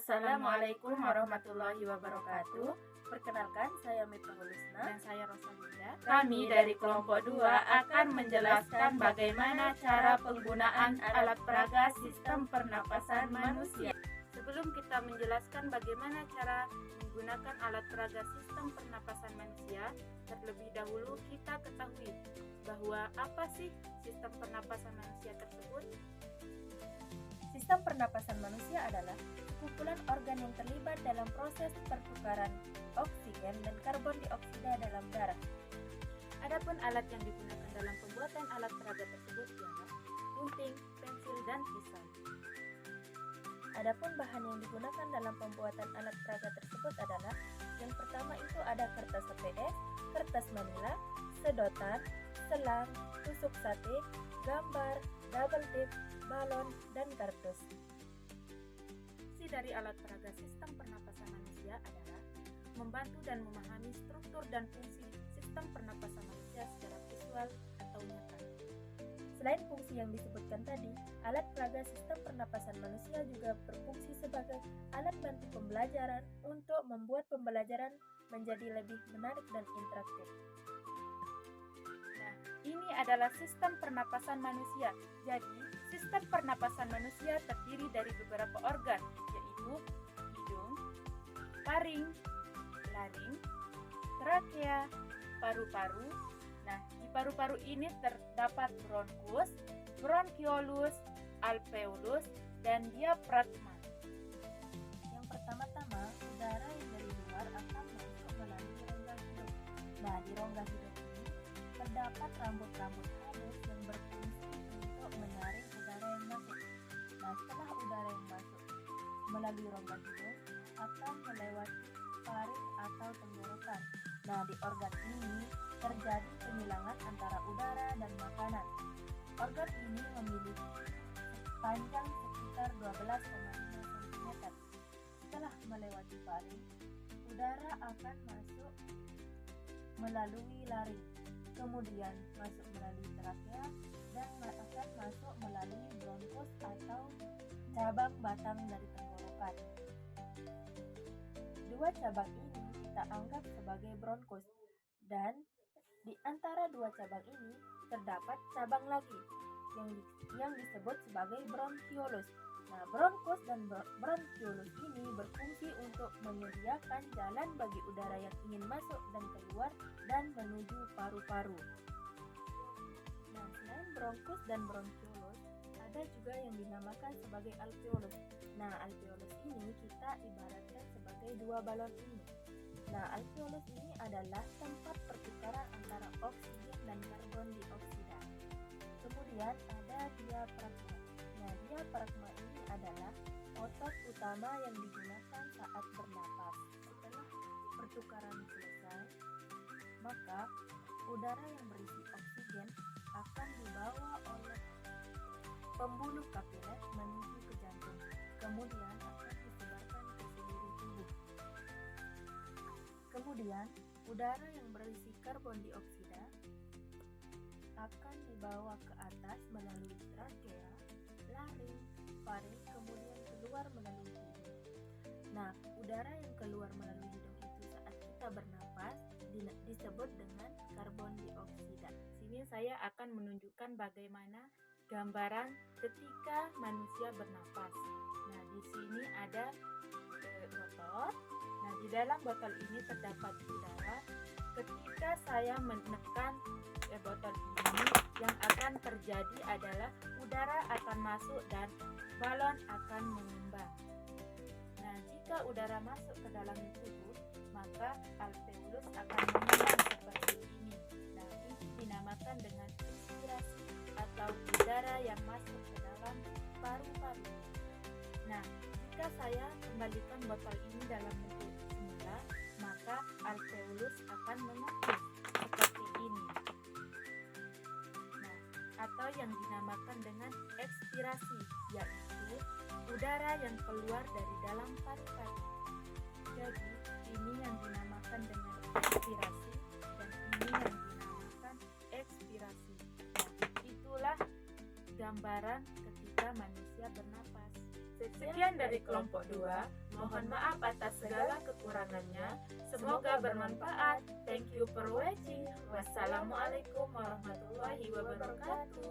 Assalamualaikum warahmatullahi wabarakatuh. Perkenalkan, saya Mita Hulusna Dan saya Rosalinda. Kami dari kelompok 2 akan menjelaskan bagaimana cara penggunaan alat peraga sistem pernapasan manusia. Sebelum kita menjelaskan bagaimana cara menggunakan alat peraga sistem pernapasan manusia, terlebih dahulu kita ketahui bahwa apa sih sistem pernapasan manusia tersebut? Sistem pernapasan manusia adalah kumpulan organ yang terlibat dalam proses pertukaran oksigen dan karbon dioksida dalam darah. Adapun alat yang digunakan dalam pembuatan alat peraga tersebut ialah gunting, pensil, dan pisau. Adapun bahan yang digunakan dalam pembuatan alat peraga tersebut adalah yang pertama itu ada kertas HPS, kertas manila, sedotan, selang, tusuk sate, gambar, double tip, balon, dan kardus. Fungsi dari alat peraga sistem pernapasan manusia adalah membantu dan memahami struktur dan fungsi sistem pernapasan manusia secara visual atau nyata. Selain fungsi yang disebutkan tadi, alat peraga sistem pernapasan manusia juga berfungsi sebagai alat bantu pembelajaran untuk membuat pembelajaran menjadi lebih menarik dan interaktif. Nah, ini adalah sistem pernapasan manusia. Jadi, sistem pernapasan manusia terdiri dari beberapa organ, yaitu hidung, faring, laring, trakea, paru-paru. Nah, di paru-paru ini terdapat bronkus, bronkiolus, alveolus, dan diafragma. Yang pertama-tama, udara yang dari luar akan masuk melalui rongga hidung. Nah, di rongga hidung ini terdapat rambut-rambut halus yang berfungsi untuk menyaring udara yang masuk. Nah, setelah udara yang masuk melalui rongga hidung akan melewati faring atau tenggorokan. Nah, di organ ini terjadi pemilangan antara udara dan makanan. Organ ini memiliki panjang sekitar 12,5 cm. Setelah melewati faring, udara akan masuk melalui laring, kemudian masuk melalui trakea, dan akan masuk melalui bronkus atau cabang batang dari tenggorokan. Dua cabang ini kita anggap sebagai bronkus, dan di antara dua cabang ini terdapat cabang lagi yang disebut sebagai bronkiolus. Nah, bronkus dan bronkiolus ini berfungsi untuk menyediakan jalan bagi udara yang ingin masuk dan keluar dan menuju paru-paru. Nah, selain bronkus dan bronkiolus, ada juga yang dinamakan sebagai alveolus. Nah, alveolus ini kita ibaratkan sebagai dua balon ini. Nah, alveolus ini adalah tempat pertukaran antara oksigen dan karbon dioksida. Kemudian ada diafragma. Nah, diafragma ini adalah otot utama yang digunakan saat bernapas. Setelah pertukaran selesai, maka udara yang berisi oksigen akan dibawa oleh pembuluh kapiler menuju ke jantung. Kemudian akan disebarkan ke seluruh tubuh. Kemudian, udara yang berisi karbon dioksida akan dibawa ke atas melalui trakea, laring, faring, kemudian keluar melalui hidung. Nah, udara yang keluar melalui hidung itu saat kita bernapas disebut dengan karbon dioksida. Sini saya akan menunjukkan bagaimana gambaran ketika manusia bernapas. Nah, di sini ada botol. Nah, di dalam botol ini terdapat udara. Ketika saya menekan botol ini, yang akan terjadi adalah udara akan masuk dan balon akan mengembang. Nah, jika udara masuk ke dalam tubuh, maka alveolus akan mengembang seperti ini. Nah, ini dinamakan dengan inspirasi atau udara yang masuk ke dalam paru-paru. Nah, jika saya kembalikan botol ini dalam bentuk semula, maka alveolus akan mengepul seperti ini. Nah, atau yang dinamakan dengan ekspirasi, yaitu udara yang keluar dari dalam paru-paru. Jadi, ini yang dinamakan dengan inspirasi dan ini yang dinamakan ekspirasi. Nah, itulah gambaran ketika manusia bernapas. Sekian dari kelompok 2. Mohon maaf atas segala kekurangannya. Semoga bermanfaat. Thank you for watching. Wassalamualaikum warahmatullahi wabarakatuh.